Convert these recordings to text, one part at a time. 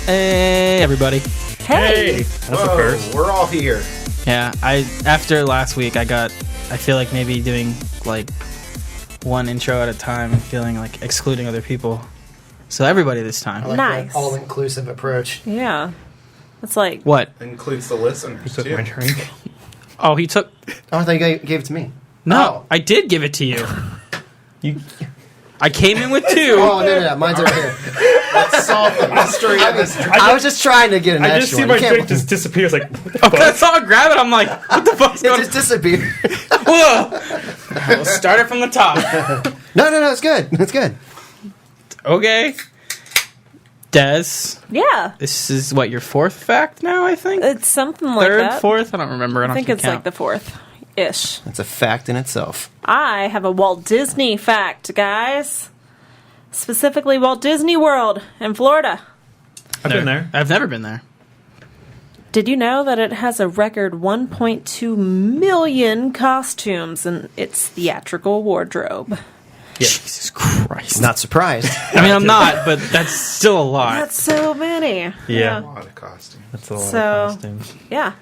Hey, everybody. Hey! That's the first. We're all here. Yeah, after last week, I feel like maybe doing like one intro at a time and feeling like excluding other people. So everybody this time. I like Nice. that all-inclusive approach. Yeah. It's like... What? Includes the listeners, Took too. my drink. Oh, he took... Oh, I thought you gave it to me. No, Oh. I did give it to you. I came in with two. Oh, no. Mine's over here. Let's solve the mystery of this drink. I was just trying to get an I just extra see one. my You can't drink just disappear. It's like, what the Okay, I fuck? saw it, grab it. I'm like, what the fuck's It going on? just disappeared. Whoa. We'll start it from the top. No, it's good. It's good. Okay. Des, Yeah. this is what, your fourth fact now, I think? It's something like Third, that. fourth? I don't remember. I think it's count. like the fourth-ish. It's a fact in itself. I have a Walt Disney fact, guys. Specifically Walt Disney World in Florida. I've been there. I've never been there. Did you know that it has a record 1.2 million costumes in its theatrical wardrobe? Jesus Christ. Not surprised. I mean, I'm not, but that's still a lot. That's so many. Yeah. A lot of costumes. That's a lot So- of costumes. Yeah.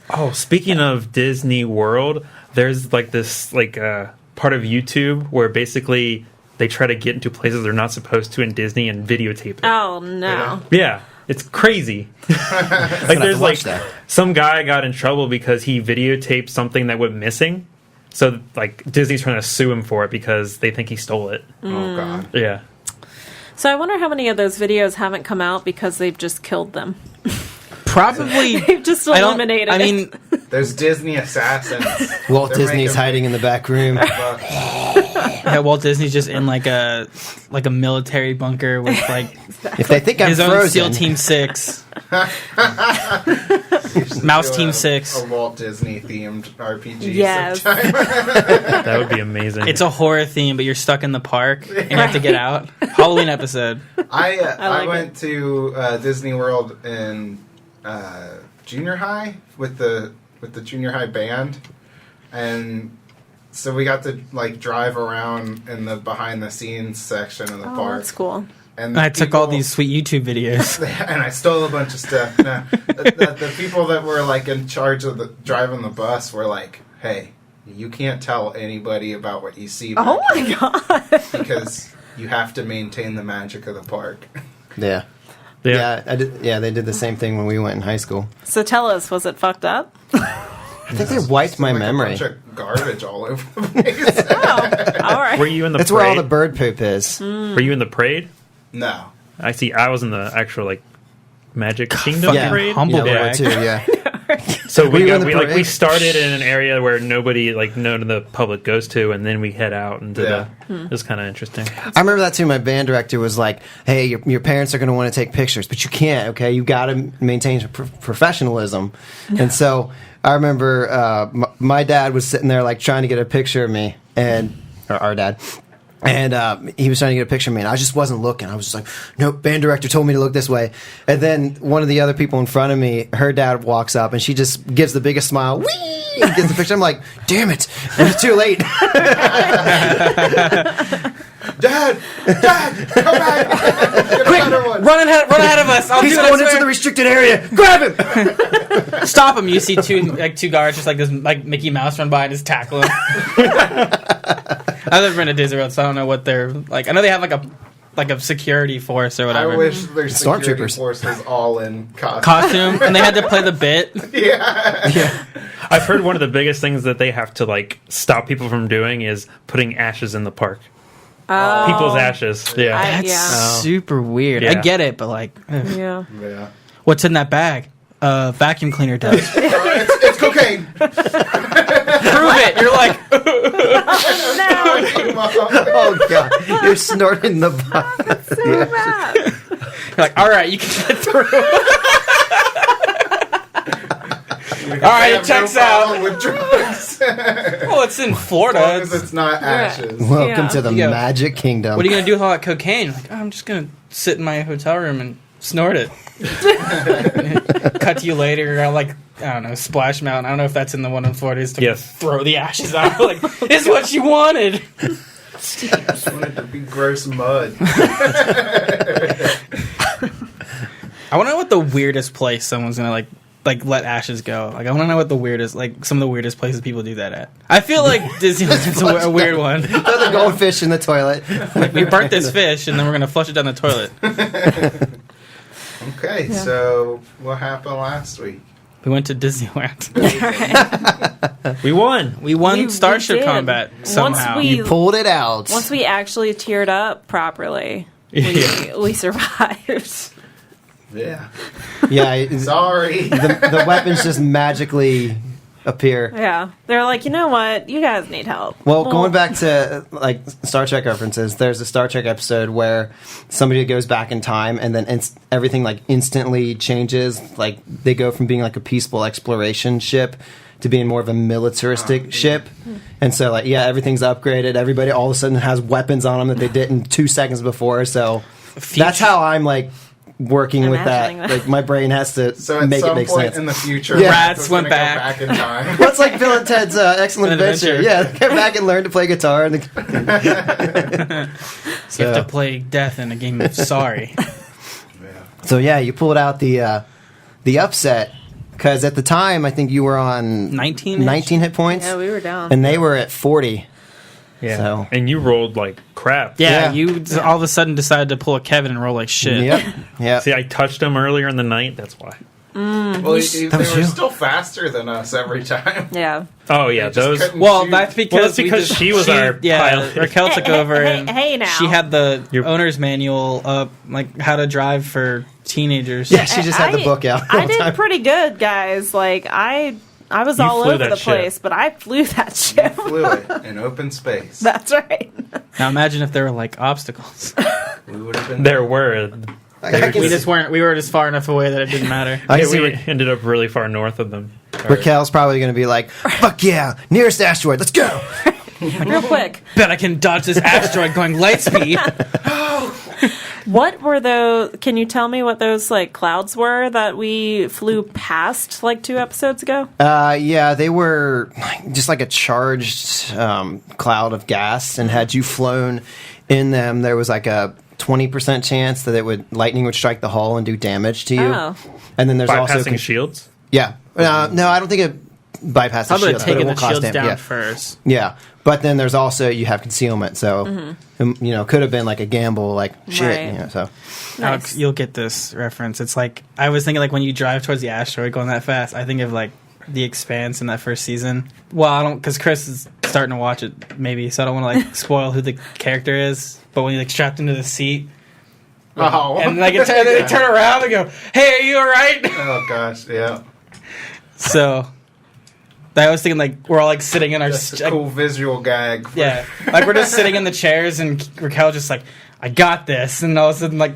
Oh, speaking of Disney World, there's like this part of YouTube where basically they try to get into places they're not supposed to in Disney and videotape it. Oh, no. Yeah, it's crazy. Like there's like some guy got in trouble because he videotaped something that went missing. So like Disney's trying to sue him for it because they think he stole it. Oh, God. Yeah. So I wonder how many of those videos haven't come out because they've just killed them. Probably. They've just I don't- eliminated I it. mean, There's Disney assassins. Walt They're Disney's making hiding in the back room. bucks. yeah, Walt Disney's just in like a military bunker with like If they think I'm his own frozen, SEAL Team 6. You should Mouse do Team a 6. A Walt Disney themed RPG. Yes. sometime. That would be amazing. It's a horror theme, but you're stuck in the park and you have to get out. Halloween episode. I like went to Disney World in junior high with the junior high band, and so we got to like drive around in the behind the scenes section of the Oh, park. that's cool. And I took all these sweet YouTube videos. and I stole a bunch of stuff. No, the people that were like in charge of the driving the bus were like, "Hey, you can't tell anybody about what you see back Oh, my here God. because you have to maintain the magic of the park." yeah, I did, they did the same thing when we went in high school. So tell us, was it fucked up? I think they wiped my Like memory. A bunch of garbage all over the place. Oh, all right. Were you in the That's parade? where all the bird poop is. Were you in the parade? No. I see. I was in the actual like Magic Kingdom Yeah. parade. Humble Yeah, brag. too. Yeah, So Were you in the we parade? started in an area where nobody like none of the public goes to, and then we head out and did Yeah. it was kind of interesting. I remember that too. My band director was like, "Hey, your parents are going to want to take pictures, but you can't. Okay, you got to maintain professionalism." And so I remember my dad was sitting there like trying to get a picture of me, and or our dad. And he was trying to get a picture of me, and I just wasn't looking. I was just like, nope, band director told me to look this way. And then one of the other people in front of me, her dad walks up, and she just gives the biggest smile. Whee! And gets the picture. I'm like, damn it. And it's too late. Dad, come back! Get another one. Run ahead of us. He's going into the restricted area. Grab him! Stop him. You see two guards just like this, like Mickey Mouse run by and just tackle him. I've never been to Disney World, so I don't know what they're like. I know they have like a security force or whatever. I wish their security Stormtroopers. force was all in Costume, and they had to play the bit. Yeah. I've heard one of the biggest things that they have to like stop people from doing is putting ashes in the park. Oh. People's ashes. Yeah. I- That's super weird. Yeah. I get it, but like, ugh. Yeah. Yeah. What's in that bag? Vacuum cleaner dust. It's cocaine. Prove it. You're like, Oh, God. You're snorting the butt. So bad. you're like, all right, you can get through. All right, it checks out. With drugs. Well, it's in Florida. As long as it's not ashes. Welcome Yeah. to the You go, Magic Kingdom. What are you gonna do with all that cocaine? You're like, oh, I'm just gonna sit in my hotel room and snort it. Cut to you later. I don't know, Splash Mountain. I don't know if that's in the one in Florida. Is to throw the ashes out. Like, it's what you wanted. I just wanted to be gross mud. I want to know what the weirdest place someone's gonna like let ashes go. Like, I want to know what the weirdest, like, some of the weirdest places people do that at. I feel like Disneyland's a weird one. Throw the goldfish in the toilet. Like, we burnt this fish, and then we're gonna flush it down the toilet. Okay, so what happened last week? We went to Disneyland. We won. We won We Starship did. Combat somehow. You pulled it out. Once we actually teared up properly, we survived. Yeah. Yeah. Sorry. The weapons just magically appear. Yeah. They're like, you know what? You guys need help. Well, going back to like Star Trek references, there's a Star Trek episode where somebody goes back in time and then everything like instantly changes. Like they go from being like a peaceful exploration ship to being more of a militaristic ship. And so like, yeah, everything's upgraded. Everybody all of a sudden has weapons on them that they didn't 2 seconds before. So that's how I'm like working with Imagining that. that. Like my brain has to So at make it some make point sense. in the future, Yeah. Max Rats was went gonna go back. in time. Well, it's like Bill and Ted's Excellent An Adventure. Adventure. Yeah, get back and learn to play guitar. And You have to play death in a game of Sorry. So yeah, you pulled out the upset because at the time I think you were on 19? 19 hit points, Yeah, we were down. and they were at 40. Yeah. So- And you rolled like crap. Yeah, Yeah. you all of a sudden decided to pull a Kevin and roll like shit. Yep. Yeah. See, I touched him earlier in the night. That's why. Well, they That was were you. still faster than us every time. Yeah. Oh yeah, They just those. couldn't Well, shoot. that's because she was our pilot. Raquel took over and Hey now. she had the Your- owner's manual up, like how to drive for teenagers. Yeah, she just had the book out. I all the time. did pretty good, guys. Like I was You all flew over that the ship. place, but I flew that ship. Flew it in open space. That's right. Now imagine if there were like obstacles. We would have been There were. I can we see- just weren't. We were just far enough away that it didn't matter. I can Yeah, see we ended up really far north of them. Raquel's probably going to be like, "Fuck yeah, nearest asteroid, let's go." Real quick. Bet I can dodge this asteroid going light speed. What were those? Can you tell me what those like clouds were that we flew past like 2 episodes ago? Yeah, they were just like a charged cloud of gas, and had you flown in them, there was like a 20% chance that lightning would strike the hull and do damage to you. Oh. And then there's also Bypassing shields. yeah. No, I don't think it bypasses How about shields, but it taking will the cause shields damage. down Yeah. first? Yeah, but then there's also you have concealment, so could have been like a gamble, like shit. Right. So Alex, you'll get this reference. It's like I was thinking, like when you drive towards the asteroid going that fast. I think of like The Expanse in that first season. Well, I don't, because Chris is starting to watch it, maybe, so I don't want to like spoil who the character is. But when you're like strapped into the seat, Oh. and like they turn around and go, "Hey, are you all right?" Oh gosh, yeah. So I was thinking like we're all like sitting in our That's a cool visual gag. For, yeah, like we're just sitting in the chairs, and Raquel just like, "I got this," and all of a sudden like,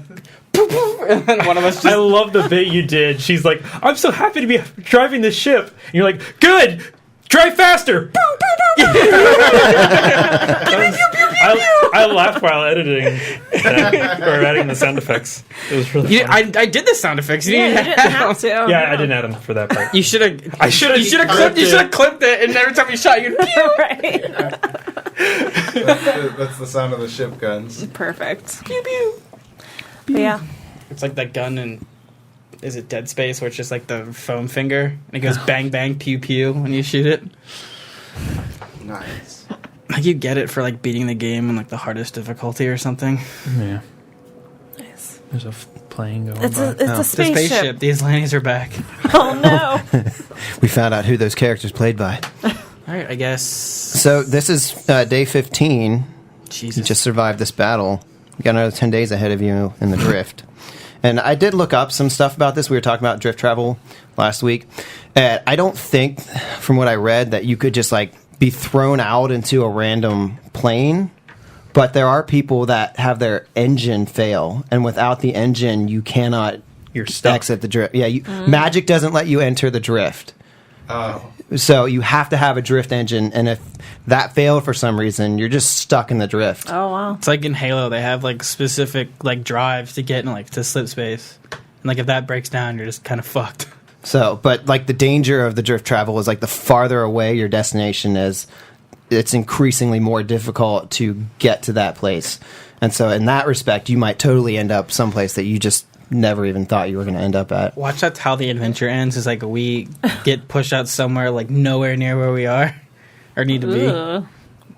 poof, poof, and then one of us I just love the bit you did. She's like, "I'm so happy to be driving this ship." And you're like, "Good, drive faster." I laughed while editing or adding the sound effects. It was really funny. I did the sound effects. You Yeah, you didn't didn't have to. Yeah, I didn't add them for that part. You should have. I should have. You should have clipped it, and every time you shot, you'd pew. Right. That's the sound of the ship guns. Perfect. Pew pew. But yeah. It's like that gun in, is it Dead Space, where it's just like the foam finger, and it goes bang bang pew pew when you shoot it. Nice. Like you get it for like beating the game in like the hardest difficulty or something. Yeah, Nice. there's a plane going It's by. a The spaceship. spaceship. The Azlantis are back. Oh no. we found out who those characters played by. All right, I guess. So this is day 15. You Jesus. just survived this battle. You got another 10 days ahead of you in the drift. And I did look up some stuff about this. We were talking about drift travel last week. I don't think, from what I read, that you could just like be thrown out into a random plane. But there are people that have their engine fail, and without the engine, you cannot You're stuck. exit the drift. Yeah, magic doesn't let you enter the drift. Oh. So you have to have a drift engine, and if that failed for some reason, you're just stuck in the drift. Oh wow. It's like in Halo, they have like specific like drives to get in like to slip space, and like if that breaks down, you're just kind of fucked. So, but like the danger of the drift travel is like the farther away your destination is, it's increasingly more difficult to get to that place. And so in that respect, you might totally end up someplace that you just never even thought you were going to end up at. Watch that's how the adventure ends. Is like we get pushed out somewhere like nowhere near where we are or need to be. Ugh.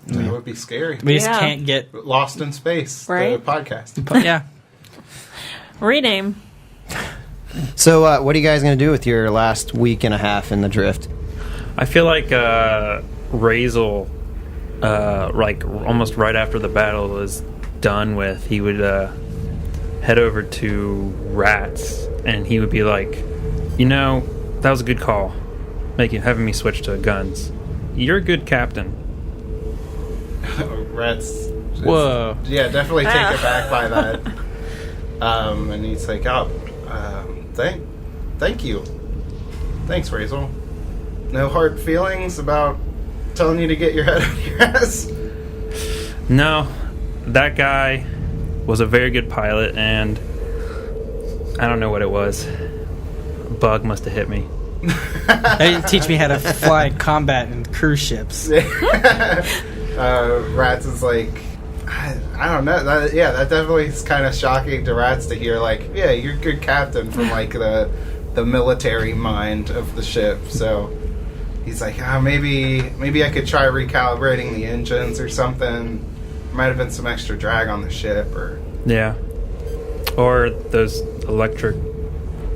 That would be scary. We just Yeah. can't get. Lost in Space, Right. the podcast. Yeah. Rename. So what are you guys going to do with your last week and a half in the drift? I feel like Razel, like almost right after the battle was done with, he would head over to Rats, and he would be like, you know, that was a good call, having me switch to guns. You're a good captain. Rats. Whoa. Yeah, definitely taken aback by that. And he's like, thank you. Thanks, Razel. No hard feelings about telling you to get your head out of your ass? No, that guy was a very good pilot, and I don't know what it was. A bug must have hit me. They didn't teach me how to fly combat and cruise ships. Rats is like, I don't know. That definitely is kind of shocking to Rats to hear. Like, yeah, you're a good captain from like the military mind of the ship. So he's like, maybe I could try recalibrating the engines or something. Might have been some extra drag on the ship, or Yeah. Or those electric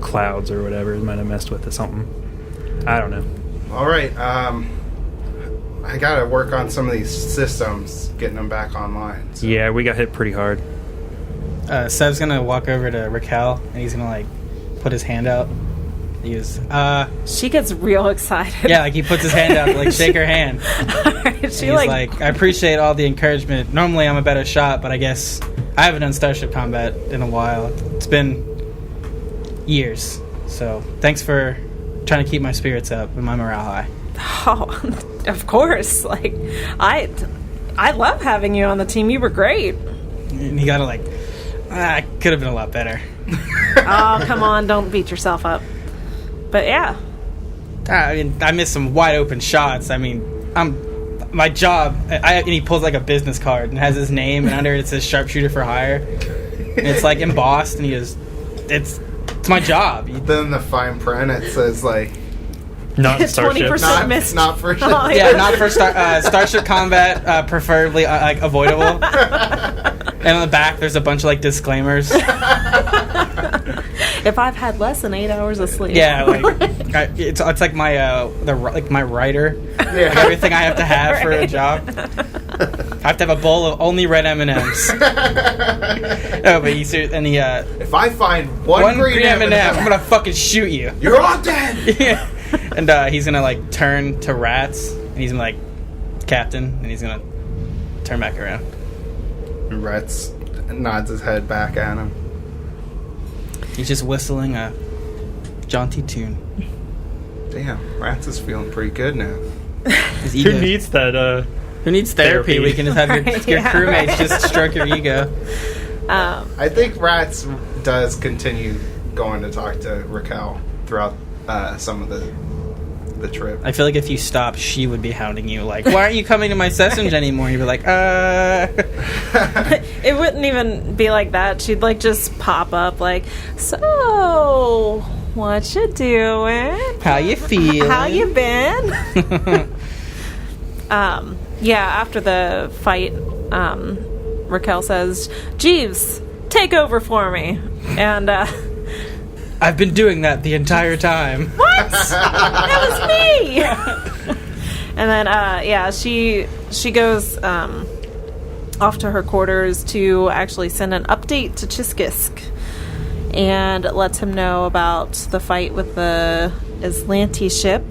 clouds or whatever might have messed with it, something. I don't know. all right. I gotta work on some of these systems, getting them back online. So. Yeah, we got hit pretty hard. Seb's gonna walk over to Raquel and he's gonna like put his hand out. He goes, She gets real excited. yeah, like he puts his hand out to like shake her hand. She's He's like, I appreciate all the encouragement. Normally I'm a better shot, but I guess I haven't done Starship combat in a while. It's been years. So thanks for trying to keep my spirits up and my morale high. oh, of course. Like, I love having you on the team. You were great. And he gotta like, I could have been a lot better. Oh, come on. Don't beat yourself up. But yeah. I mean, I missed some wide open shots. I mean, my job. And he pulls like a business card and has his name, and under it says sharpshooter for hire. And it's like embossed, and he goes, "It's my job." Then the fine print it says like Not in Starship. 20% missed. not for sure. Oh, Yeah, not for Starship combat, preferably like avoidable. And on the back, there's a bunch of like disclaimers. If I've had less than 8 hours of sleep. Yeah, like it's like my my writer. Yeah. Like everything I have to have for a job. I have to have a bowl of only red M&Ms. Oh, but he If I find one green M&M, M&M, I'm gonna fucking shoot you. you're all dead. Yeah. And he's gonna like turn to Rats, and he's gonna like, Captain, and he's gonna turn back around. And Rats nods his head back at him. He's just whistling a jaunty tune. Damn, Rats is feeling pretty good now. His Who ego. needs that? Who needs therapy? therapy? We can just have your Right, yeah. crewmates just stroke your ego. I think Rats does continue going to talk to Raquel throughout some of the trip. I feel like if you stop, she would be hounding you. Like, why aren't you coming to my sessions anymore? You'd be like, It wouldn't even be like that. She'd like just pop up like, so what you doing? How you feel? How you been? Yeah, after the fight, Raquel says, Jeeves, take over for me. And I've been doing that the entire time. what? That was me. And then yeah, she goes off to her quarters to actually send an update to Chiskisk and lets him know about the fight with the Azlanti ship.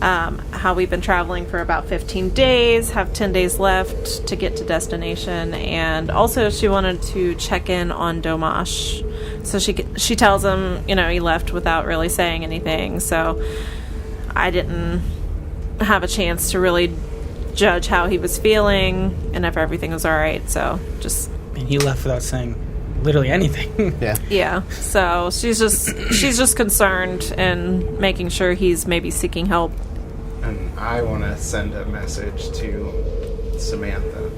How we've been traveling for about 15 days, have 10 days left to get to destination, and also she wanted to check in on Domash. So she tells him, you know, he left without really saying anything. So I didn't have a chance to really judge how he was feeling and if everything was all right. So just And he left without saying literally anything. yeah. So she's just concerned and making sure he's maybe seeking help. And I want to send a message to Samantha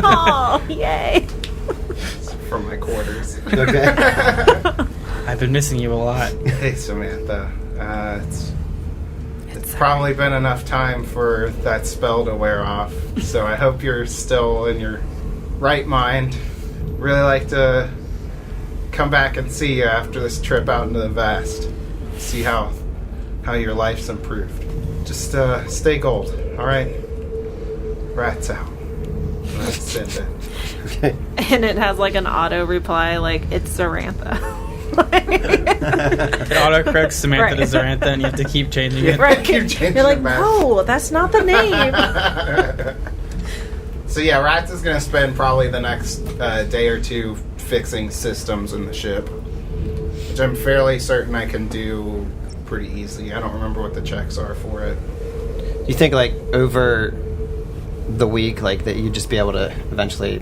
Oh, yay! from my quarters. Okay. I've been missing you a lot. Hey, Samantha. It's probably been enough time for that spell to wear off, so I hope you're still in your right mind. Really like to come back and see you after this trip out into the vast. See how your life's improved. Just stay gold, all right? Rats out. Let's send it. Okay. And it has like an auto reply, like it's Zarantha. It autocorrects Samantha Right. to Zarantha, and you have to keep changing it. Right? Keep changing You're like, it back. no, that's not the name. So yeah, Rats is going to spend probably the next day or two fixing systems in the ship, which I'm fairly certain I can do pretty easily. I don't remember what the checks are for it. Do you think like over the week, like that you'd just be able to eventually?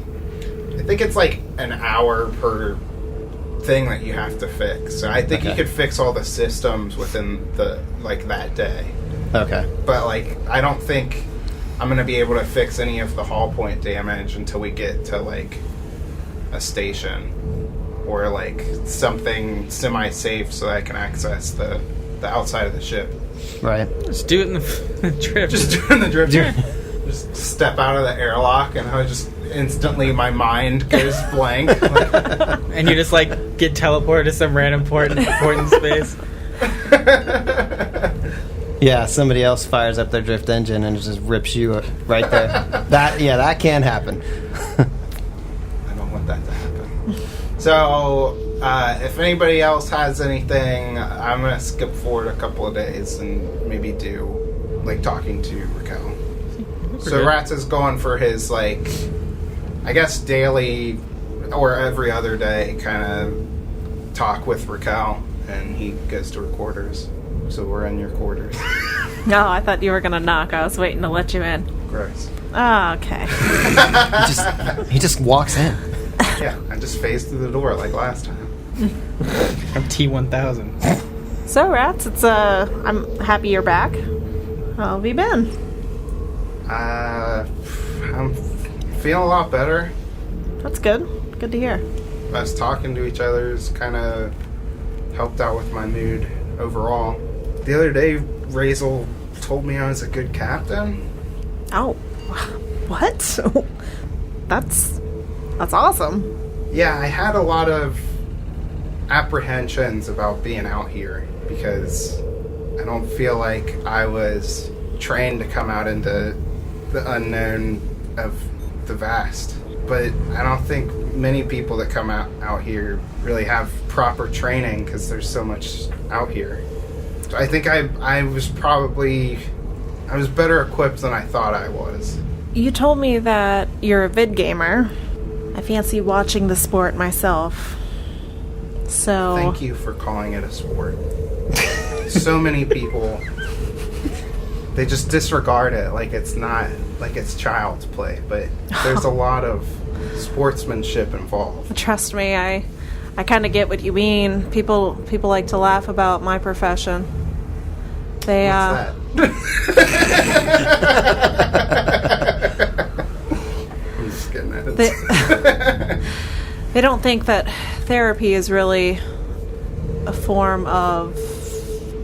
I think it's like an hour per thing that you have to fix. So I think you Okay. could fix all the systems within that day. Okay. But like I don't think I'm going to be able to fix any of the hull point damage until we get to like a station or like something semi-safe so that I can access the outside of the ship. Right. Just do it in the trip. Just doing the drip. Just step out of the airlock and I just instantly my mind goes blank. And you just like get teleported to some random port in space. Yeah. Somebody else fires up their drift engine and it just rips you right there. That can happen. I don't want that to happen. So, if anybody else has anything, I'm going to skip forward a couple of days and maybe do, like, talking to Raquel. So, good. Rats is going for his, like, I guess daily or every other day kind of talk with Raquel, and he goes to her quarters. So, we're in your quarters. No, I thought you were gonna knock. I was waiting to let you in. Gross. Oh, okay. He just walks in. Yeah, I just phased through the door like last time. From T1000. So, Rats, it's I'm happy you're back. How have you been? I'm feeling a lot better. That's good. Good to hear. Us talking to each other has kind of helped out with my mood overall. The other day, Razel told me I was a good captain. Oh, what? That's awesome. Yeah, I had a lot of apprehensions about being out here because I don't feel like I was trained to come out into the unknown of the vast. But I don't think many people that come out here really have proper training because there's so much out here. So I think I was better equipped than I thought I was. You told me that you're a vid gamer. I fancy watching the sport myself. So Thank you for calling it a sport. So many people, they just disregard it like it's not, like it's child's play, but there's a lot of sportsmanship involved. trust me, I kind of get what you mean. People like to laugh about my profession. They What's that? I'm just kidding. They don't think that therapy is really a form of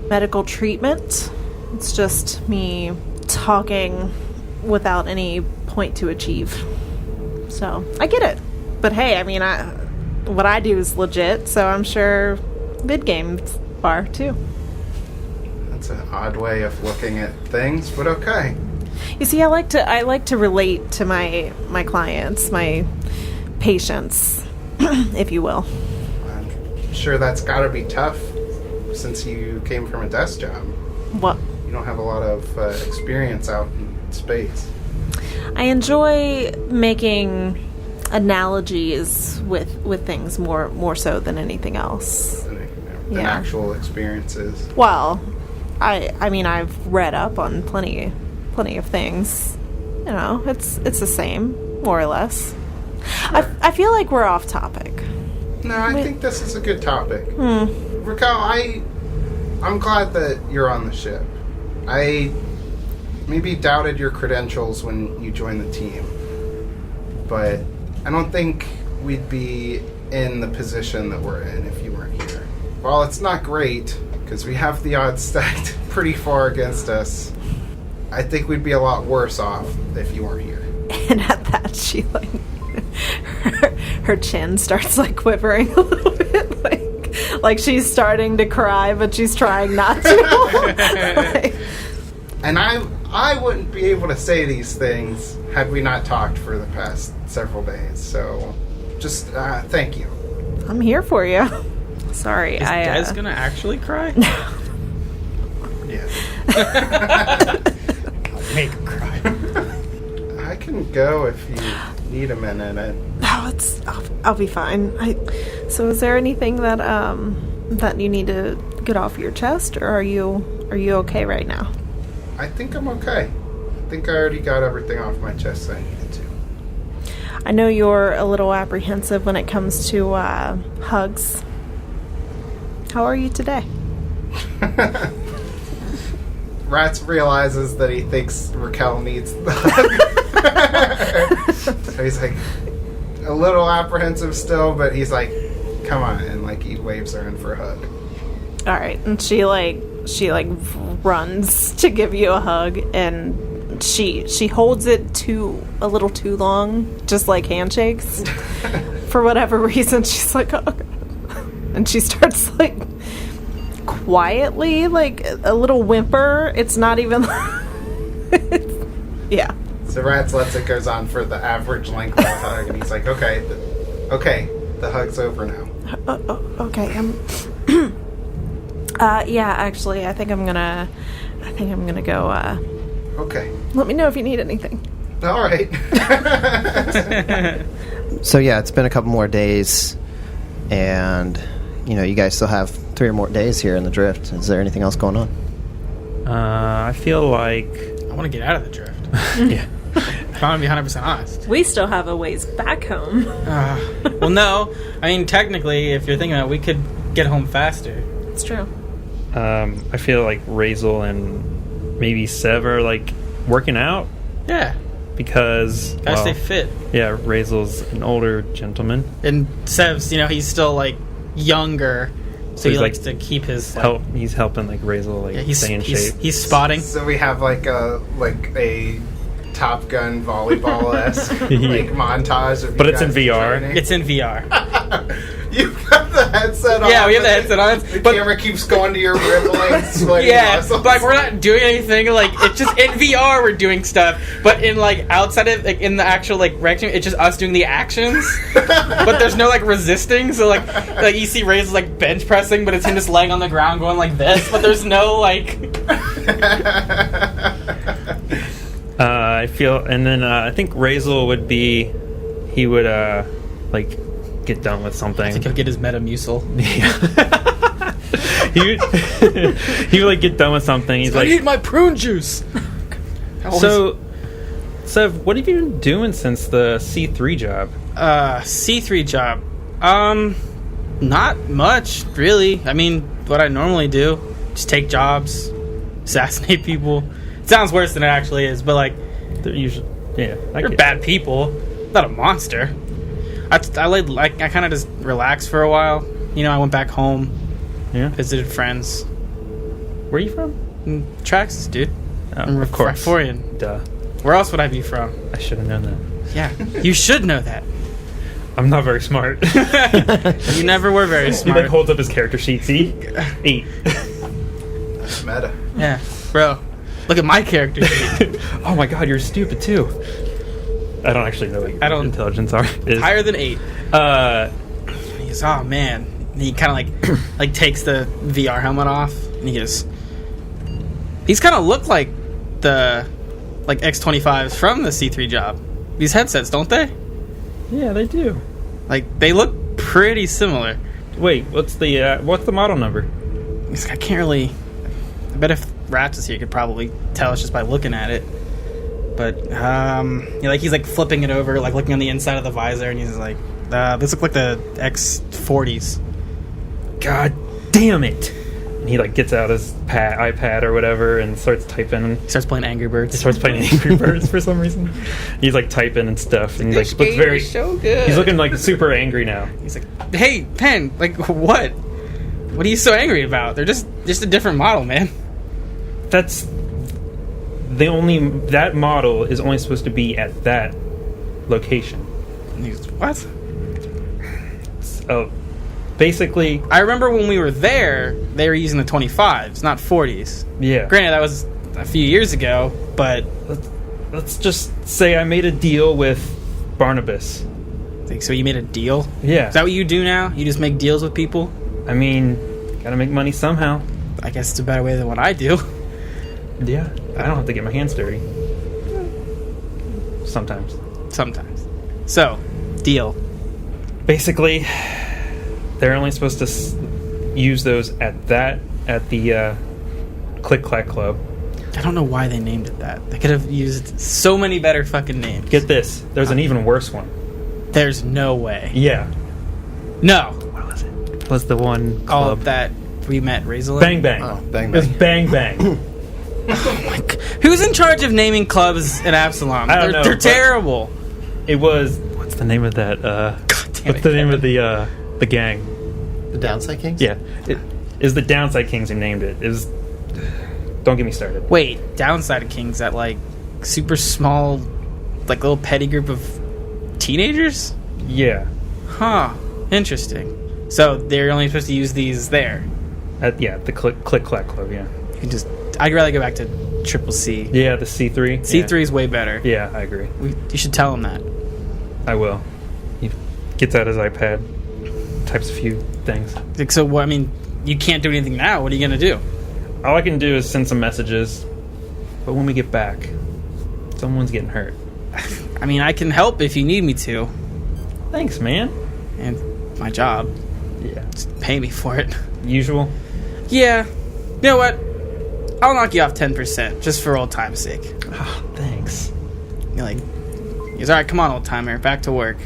medical treatment. It's just me talking without any point to achieve. So, I get it. But hey, I mean, what I do is legit, so I'm sure vid games are too. That's an odd way of looking at things, but okay. You see, I like to relate to my clients, my patients, if you will. I'm sure that's got to be tough since you came from a desk job. What? You don't have a lot of experience out in space. I enjoy making analogies with things more so than anything else. Than Yeah. actual experiences. Well, I mean, I've read up on plenty of things. You know, it's the same, more or less. Sure. I feel like we're off topic. No, I think this is a good topic. Raquel, I'm glad that you're on the ship. I maybe doubted your credentials when you joined the team, but I don't think we'd be in the position that we're in if you weren't here. While it's not great, because we have the odds stacked pretty far against us, I think we'd be a lot worse off if you weren't here. And at that, she, like, her chin starts, like, quivering a little bit, like she's starting to cry, but she's trying not to. And I wouldn't be able to say these things had we not talked for the past several days, so just thank you. I'm here for you. Sorry, Is Des gonna actually cry? Yeah. I'll make him cry. I can go if you need a minute. No, I'll be fine. So is there anything that that you need to get off your chest, or are you okay right now? I think I'm okay. I think I already got everything off my chest that I needed to. I know you're a little apprehensive when it comes to hugs. How are you today? Rats realizes that he thinks Raquel needs the hug. So he's like a little apprehensive still, but he's like, come on, and like he waves her in for a hug. Alright, and she runs to give you a hug, and she holds it a little too long, just like handshakes. For whatever reason, she's like, oh God. And she starts, like, quietly, like, a little whimper. It's not even... yeah. So Rats lets it goes on for the average length of the hug, and he's like, okay, the hug's over now. Okay, yeah, actually, I think I'm gonna go, Okay. let me know if you need anything. All right. So yeah, it's been a couple more days, and you guys still have 3 or more days here in the drift. Is there anything else going on? I feel like I want to get out of the drift. yeah. If I want to be 100% honest. We still have a ways back home. Well, no. I mean, technically, if you're thinking about it, we could get home faster. It's true. I feel like Razel and maybe Sev are like working out Yeah. because Gotta stay fit. Yeah, Razel's an older gentleman. And Sev's, he's still, like, younger, so he he's, likes like, to keep his... Like, He's helping like Razel stay in shape. He's spotting. So we have like a Top Gun volleyball-esque like montage of But you it's in guys VR. training. It's in VR. You've got the headset on. Yeah, we have the headset on. The But camera keeps going to your rippling, sweaty yeah, muscles. but like we're not doing anything. Like it's just in VR we're doing stuff, but in like outside of like in the actual like reaction, it's just us doing the actions. But there's no like resisting. So like you see Ray's like bench pressing, but it's him just laying on the ground going like this. But there's no like. I feel, and then I think Razel would be, he would like get done with something. I think he'll get his Metamucil. he would like get done with something. He's I like, need my prune juice. so what have you been doing since the C3 job? C3 job. Not much really. I mean, what I normally do, just take jobs, assassinate people. It sounds worse than it actually is, but like They're usually, yeah, they're bad people. Not a monster. I kind of just relaxed for a while. I went back home, visited friends. Where are you from? Traxxas, dude. Oh, of course. Friforian. Duh. Where else would I be from? I should have known that. Yeah, you should know that. I'm not very smart. You never were very He smart. like holds up his character sheet. See, 8. That's meta. Yeah, bro. Look at my character sheet. Oh my god, you're stupid too. I don't actually know what intelligence is. Higher than 8. He goes, oh man. And he kind of like takes the VR helmet off, and he goes, these kind of look like the like X25s from the C3 job. These headsets, don't they? Yeah, they do. Like they look pretty similar. Wait, what's the model number? I can't really. I bet if Rats was here, he could probably tell us just by looking at it. But he's like flipping it over, like looking on the inside of the visor, and he's like, "This looks like the X40s." God damn it! And he like gets out his iPad or whatever and starts typing. He starts playing Angry Birds. He starts playing Angry Birds for some reason. He's like typing and stuff, and he like looks very. So good. He's looking like super angry now. He's like, "Hey, Pen, like what? What are you so angry about? They're just a different model, man." That's that model is only supposed to be at that location. And he's, what? So basically, I remember when we were there, they were using the 25s, not 40s. yeah. Granted, that was a few years ago, but Let's just say I made a deal with Barnabas. so you made a deal? Yeah. Is that what you do now? You just make deals with people? I mean, gotta make money somehow. I guess it's a better way than what I do. Yeah. I don't have to get my hands dirty. Sometimes. Sometimes. So, deal. Basically, they're only supposed to use those at the Click Clack Club. I don't know why they named it that. They could have used so many better fucking names. Get this. There's an even worse one. There's no way. Yeah. No. What was it? It was the one club. All of that we met Razorland? Bang Bang. Oh, Bang It was Bang. Bang Bang. Oh my God. Who's in charge of naming clubs in Absalom? I don't know, They're but- terrible. It was... What's the name of that? God damn What's it, the name Kevin. of the gang? The Downside Kings? Yeah. It is the Downside Kings who named it. It was... Don't get me started. Wait, Downside of Kings, that like super small, like little petty group of teenagers? Yeah. Huh. Interesting. So they're only supposed to use these there. The Click Clack Club, yeah. You can just... I'd rather go back to Triple C. Yeah, the C3. C3 is way better. Yeah, I agree. You should tell him that. I will. He gets out his iPad, types a few things. Like, so, what? I mean, you can't do anything now. What are you going to do? All I can do is send some messages, but when we get back, someone's getting hurt. I mean, I can help if you need me to. Thanks, man. And my job. Yeah. Just pay me for it. Usual. Yeah. You know what? I'll knock you off 10%, just for old time's sake. Oh, thanks. You're like, he's alright, come on, old timer, back to work.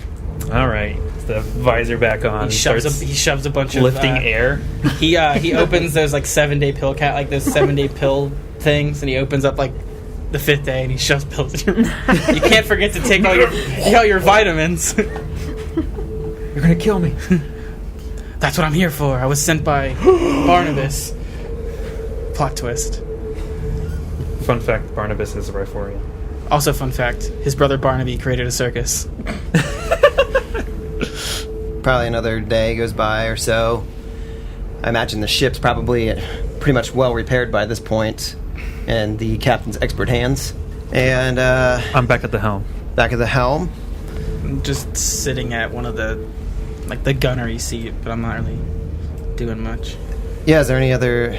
All right. The visor back on. He shoves a bunch of lifting air. He opens those like 7-day pill those 7-day pill things, and he opens up like the 5th day, and he shoves pills in your mouth. You can't forget to take all your vitamins. You're gonna kill me. That's what I'm here for. I was sent by Barnabas. Plot twist. Fun fact: Barnabas is a Riforian. Also, fun fact: his brother Barnaby created a circus. Probably another day goes by or so. I imagine the ship's probably pretty much well repaired by this point, in the captain's expert hands. And I'm back at the helm. back at the helm. I'm just sitting at one of the gunnery seat, but I'm not really doing much. Yeah, is there any other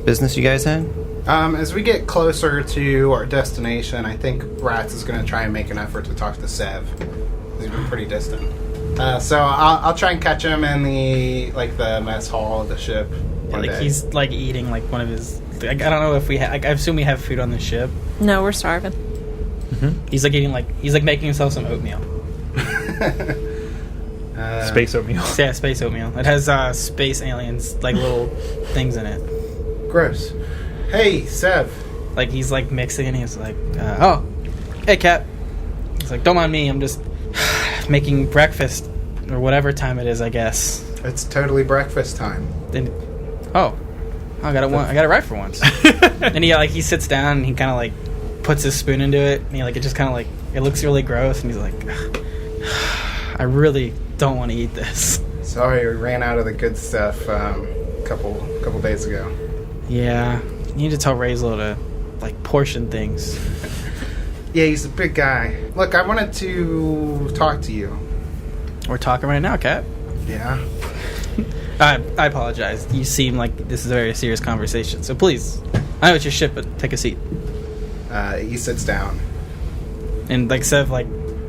business you guys had? As we get closer to our destination, I think Rats is going to try and make an effort to talk to Sev. He's been pretty distant. So I'll try and catch him in the mess hall of the ship. one day. He's like eating like one of his. I don't know if we have. I assume we have food on the ship. No, we're starving. Mm-hmm. He's like eating he's making himself some oatmeal. Space oatmeal. Yeah, space oatmeal. It has space aliens like little things in it. Gross. Hey, Sev. Like he's like mixing, and he's like, "Oh, hey, Cat." He's like, "Don't mind me. I'm just making breakfast or whatever time it is. I guess." It's totally breakfast time. Then, I got it right for once. And he sits down and he kind of like puts his spoon into it, and it just kind of like it looks really gross, and he's like, "I really don't want to eat this." Sorry, we ran out of the good stuff a couple days ago. Yeah, you need to tell Razel to portion things. Yeah, he's a big guy. Look, I wanted to talk to you. We're talking right now, Cat. Yeah. I apologize. You seem like this is a very serious conversation, so please, I know it's your ship, but take a seat. He sits down. And Sev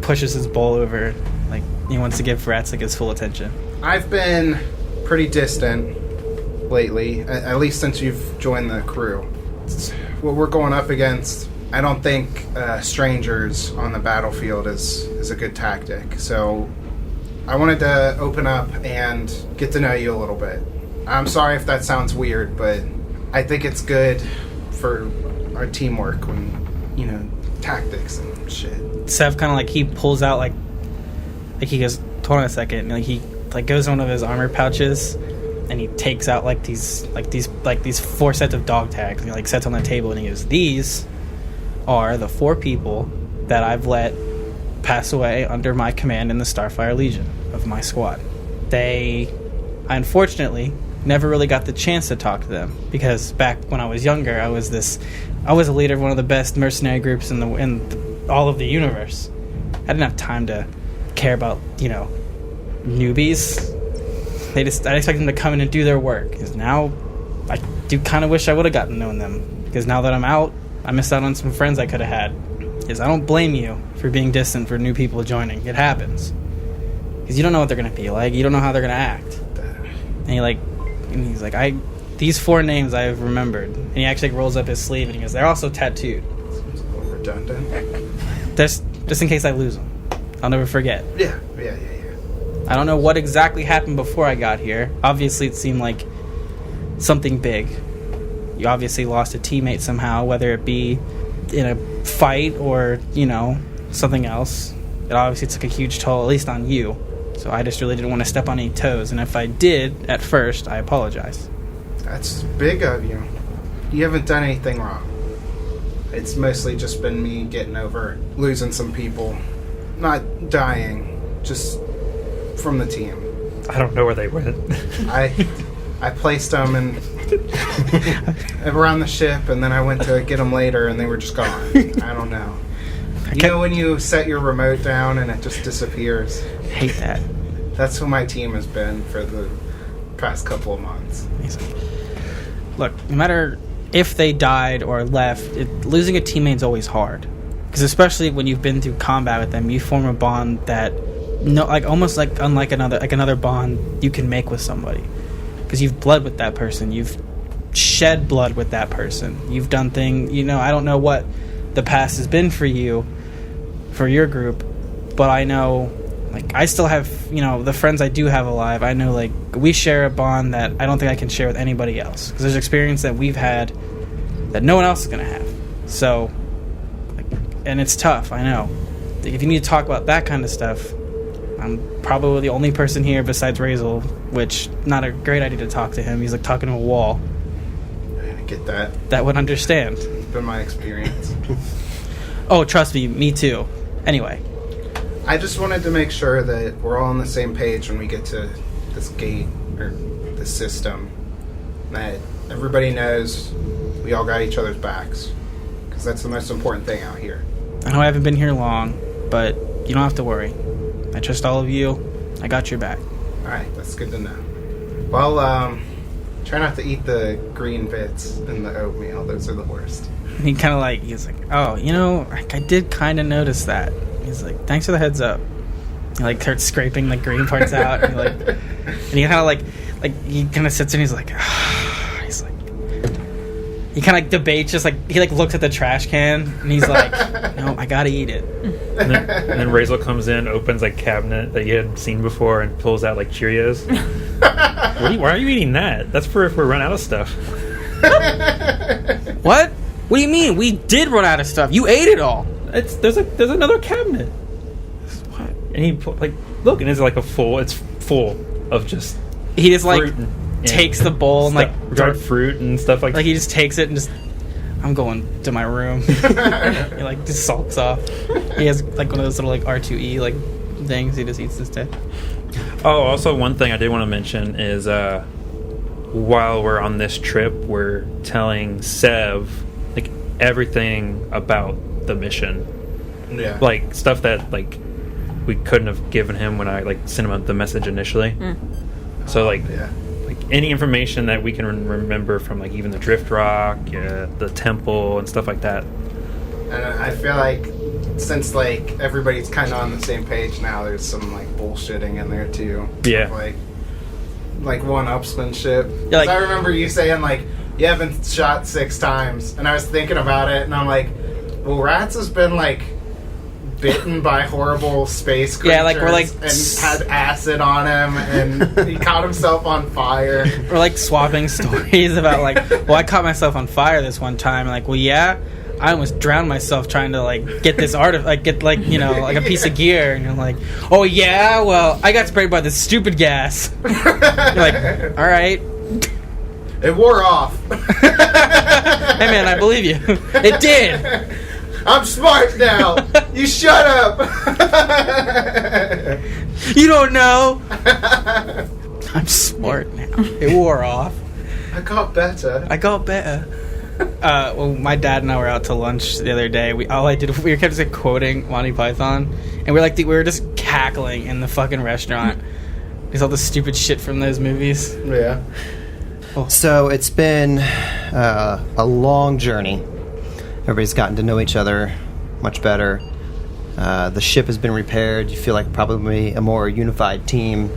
pushes his bowl over, he wants to give Rats his full attention. I've been pretty distant lately, at least since you've joined the crew. what we're going up against, I don't think strangers on the battlefield is a good tactic. So I wanted to open up and get to know you a little bit. I'm sorry if that sounds weird, but I think it's good for our teamwork when, tactics and shit. Sev kind of like, he pulls out like he goes, hold on a second, and like he like goes in one of his armor pouches and he takes out like these 4 sets of dog tags and he like sets on the table and he goes, these are the 4 people that I've let pass away under my command in the Starfire Legion of my squad. I unfortunately never really got the chance to talk to them because back when I was younger, I was a leader of one of the best mercenary groups in all of the universe. I didn't have time to care about newbies. I expect them to come in and do their work. Because now I do kind of wish I would have gotten to know them. Because now that I'm out, I missed out on some friends I could have had. Because I don't blame you for being distant for new people joining. It happens. Because you don't know what they're going to be like. You don't know how they're going to act. And he's like, these 4 names I've remembered. And he actually rolls up his sleeve and he goes, they're also tattooed. Seems a little redundant. Just in case I lose them. I'll never forget. Yeah. I don't know what exactly happened before I got here. Obviously, it seemed like something big. You obviously lost a teammate somehow, whether it be in a fight or, something else. It obviously took a huge toll, at least on you. So I just really didn't want to step on any toes. And if I did, at first, I apologize. That's big of you. You haven't done anything wrong. It's mostly just been me getting over losing some people. Not dying, just from the team. I don't know where they went. I placed them around the ship, and then I went to get them later, and they were just gone. I don't know. You know when you set your remote down and it just disappears? I hate that. That's who my team has been for the past couple of months. Look, no matter if they died or left, losing a teammate's always hard. Because especially when you've been through combat with them, you form a bond that, unlike another bond you can make with somebody. Because you've bled with that person, you've shed blood with that person, you've done things. I don't know what the past has been for you, for your group, but I know, I still have, the friends I do have alive. I know, we share a bond that I don't think I can share with anybody else. Because there's experience that we've had that no one else is going to have. So, and it's tough, I know. If you need to talk about that kind of stuff, I'm probably the only person here besides Razel, which, not a great idea to talk to him. He's like talking to a wall. I get that. That would understand. It's been my experience. Oh, trust me too. Anyway. I just wanted to make sure that we're all on the same page when we get to this gate, or this system. That everybody knows we all got each other's backs. Because that's the most important thing out here. I know I haven't been here long, but you don't have to worry. I trust all of you. I got your back. Alright, that's good to know. Well, try not to eat the green bits in the oatmeal. Those are the worst. And he's like, oh, I did kind of notice that. He's like, thanks for the heads up. He starts scraping the green parts out. And he kind of sits there and he's like, he kind of debates, he looks at the trash can and he's like, no, I gotta eat it. And then Razel comes in, opens a cabinet that you hadn't seen before, and pulls out Cheerios. Why are you eating that? That's for if we run out of stuff. What? What do you mean? We did run out of stuff. You ate it all. There's another cabinet. What? And he look, and it's full of just. He just fruit takes the bowl and dried fruit and stuff like. He just takes it and just. I'm going to my room. He just sulks off. He has one of those little R2E things. He just eats instead. Oh, also one thing I did want to mention is while we're on this trip, we're telling Sev everything about the mission. Yeah. Stuff that we couldn't have given him when I sent him the message initially. So any information that we can remember from even the drift rock, the temple and stuff like that. And I feel like since everybody's kind of on the same page now, there's some bullshitting in there too. Yeah. One-upsmanship. Yeah, I remember you saying you haven't shot 6 times. And I was thinking about it, and I'm like, well, Rats has been, like, bitten by horrible space creatures. Yeah, like, we're like... And had acid on him, and he caught himself on fire. We're, like, swapping stories about, like, well, I caught myself on fire this one time. And, like, well, yeah, I almost drowned myself trying to, like, get this get, like, you know, like a piece of gear. And you're like, oh, yeah? Well, I got sprayed by this stupid gas. You're like, all right. It wore off. Hey, man, I believe you. It did. I'm smart now. You shut up. You don't know. I'm smart now. It wore off. I got better. Well, my dad and I were out to lunch the other day. We were kept just quoting Monty Python, and we were just cackling in the fucking restaurant because all the stupid shit from those movies. Yeah. Oh. So it's been a long journey. Everybody's gotten to know each other much better. The ship has been repaired. You feel like probably a more unified team.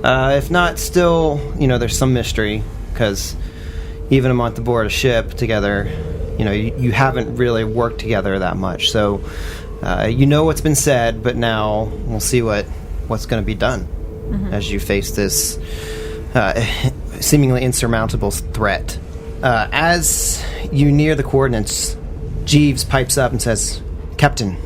If not, still, there's some mystery, because even a month aboard a ship together, you haven't really worked together that much. So what's been said, but now we'll see what's going to be done as you face this seemingly insurmountable threat. As you near the coordinates, Jeeves pipes up and says, Captain,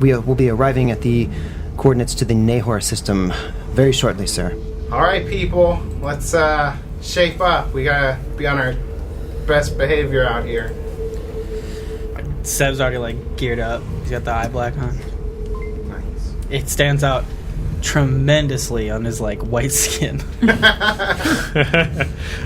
we will be arriving at the coordinates to the Nahor system very shortly, sir. All right, people. Let's shape up. We gotta be on our best behavior out here. Seb's already, like, geared up. He's got the eye black on. Nice. It stands out tremendously on his, like, white skin.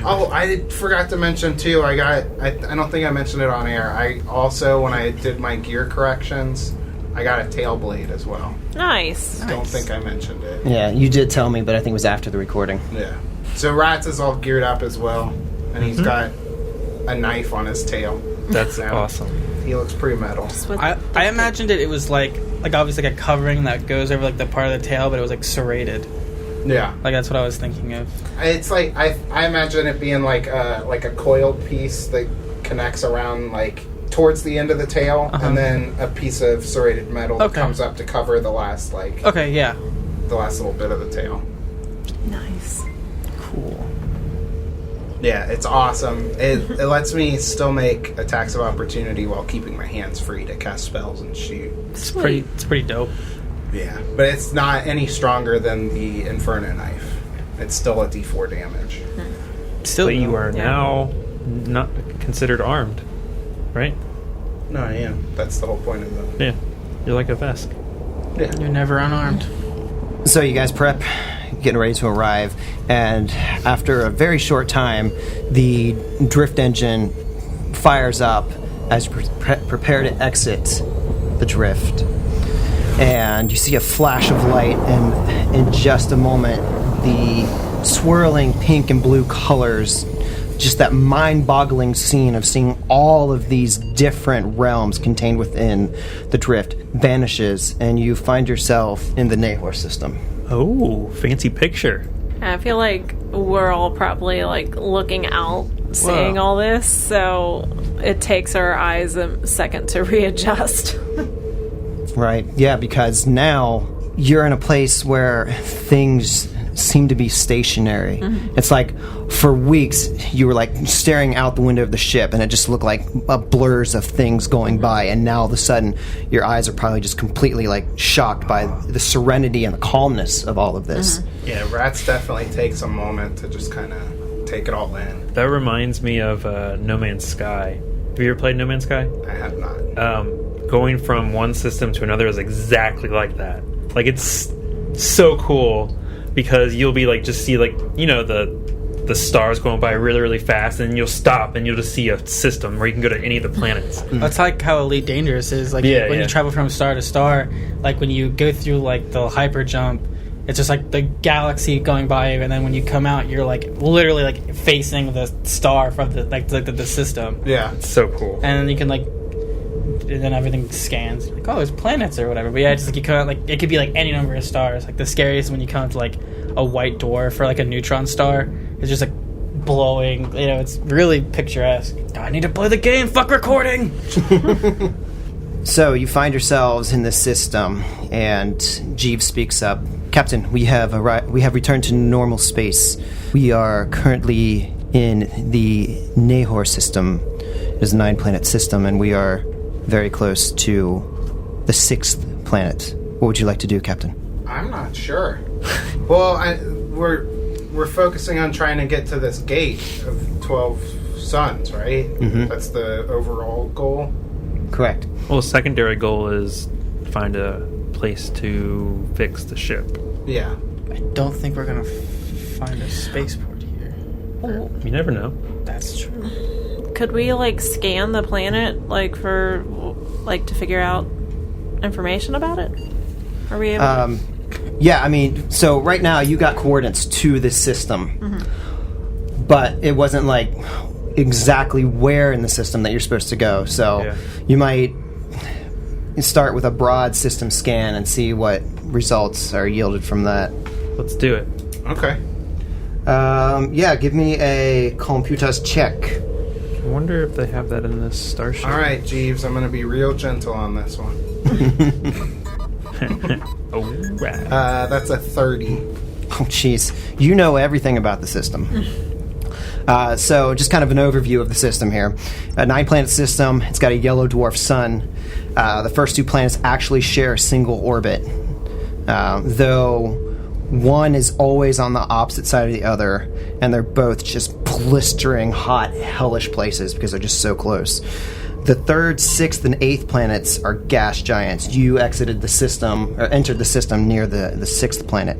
Oh, I forgot to mention too. I don't think I mentioned it on air. I also, when I did my gear corrections, I got a tail blade as well. Nice. Don't think I mentioned it. Yeah, you did tell me, but I think it was after the recording. Yeah. So Rats is all geared up as well, and he's got a knife on his tail. That's Now, awesome. He looks pretty metal. I imagined it was like obviously like a covering that goes over like the part of the tail, but it was like serrated. Yeah. Like that's what I was thinking of. It's like I imagine it being like a coiled piece that connects around like towards the end of the tail, and then a piece of serrated metal that comes up to cover the last Okay, yeah. the last little bit of the tail. Nice. Cool. Yeah, it's awesome. It lets me still make attacks of opportunity while keeping my hands free to cast spells and shoot. It's pretty dope. Yeah, but it's not any stronger than the Inferno knife. It's still a D4 damage. Still, But you are now not considered armed, right? No, I am. That's the whole point of the... Yeah. You're like a Vesk. Yeah. You're never unarmed. So you guys prep, getting ready to arrive, and after a very short time, the drift engine fires up as you prepare to exit the drift. And you see a flash of light, and in just a moment, the swirling pink and blue colors, just that mind-boggling scene of seeing all of these different realms contained within the drift, vanishes, and you find yourself in the Nahor system. Oh, fancy picture. I feel like we're all probably like looking out, seeing all this, so it takes our eyes a second to readjust. Right, yeah, because now you're in a place where things seem to be stationary. It's like for weeks you were like staring out the window of the ship and it just looked like blurs of things going by, and now all of a sudden your eyes are probably just completely like shocked by the serenity and the calmness of all of this. Yeah, Rats definitely takes a moment to just kind of take it all in. That reminds me of No Man's Sky. Have you ever played No Man's Sky? I have not. Going from one system to another is exactly like that. Like, it's so cool because you'll be like, just see like, the stars going by really, really fast, and you'll stop and you'll just see a system where you can go to any of the planets. That's like how Elite Dangerous is. Like when you travel from star to star, like when you go through like the hyper jump, it's just like the galaxy going by you, and then when you come out, you're like literally like facing the star from the system. Yeah, It's so cool. And then you can like, and then everything scans like, oh, there's planets or whatever. But yeah, it's just like you come out, like it could be like any number of stars. Like the scariest when you come to like a white dwarf or like a neutron star. It's just like blowing. You know, it's really picturesque. I need to play the game. Fuck recording. So you find yourselves in this system, and Jeeves speaks up. Captain, we have returned to normal space. We are currently in the Nahor system. It is a 9-planet system, and we are very close to the 6th planet. What would you like to do, Captain? I'm not sure. Well, we're focusing on trying to get to this gate of 12 suns, right? Mhm. That's the overall goal. Correct. Well, the secondary goal is find a place to fix the ship. Yeah. I don't think we're gonna find a spaceport here. You never know. That's true. Could we like scan the planet like for like to figure out information about it? Are we able to? Yeah, I mean, so right now you got coordinates to this system, but it wasn't like exactly where in the system that you're supposed to go. So Yeah. you might start with a broad system scan and see what results are yielded from that. Let's do it. Okay. Yeah, give me a computers check. I wonder if they have that in this starship. All right, Jeeves, I'm going to be real gentle on this one. Oh, right. That's a 30. Oh, jeez. You know everything about the system. So, just kind of an overview of the system here. A 9-planet system. It's got a yellow dwarf sun. The first 2 planets actually share a single orbit, though one is always on the opposite side of the other, and they're both just blistering, hot, hellish places because they're just so close. The 3rd, 6th, and 8th planets are gas giants. You exited the system, or entered the system near the 6th planet.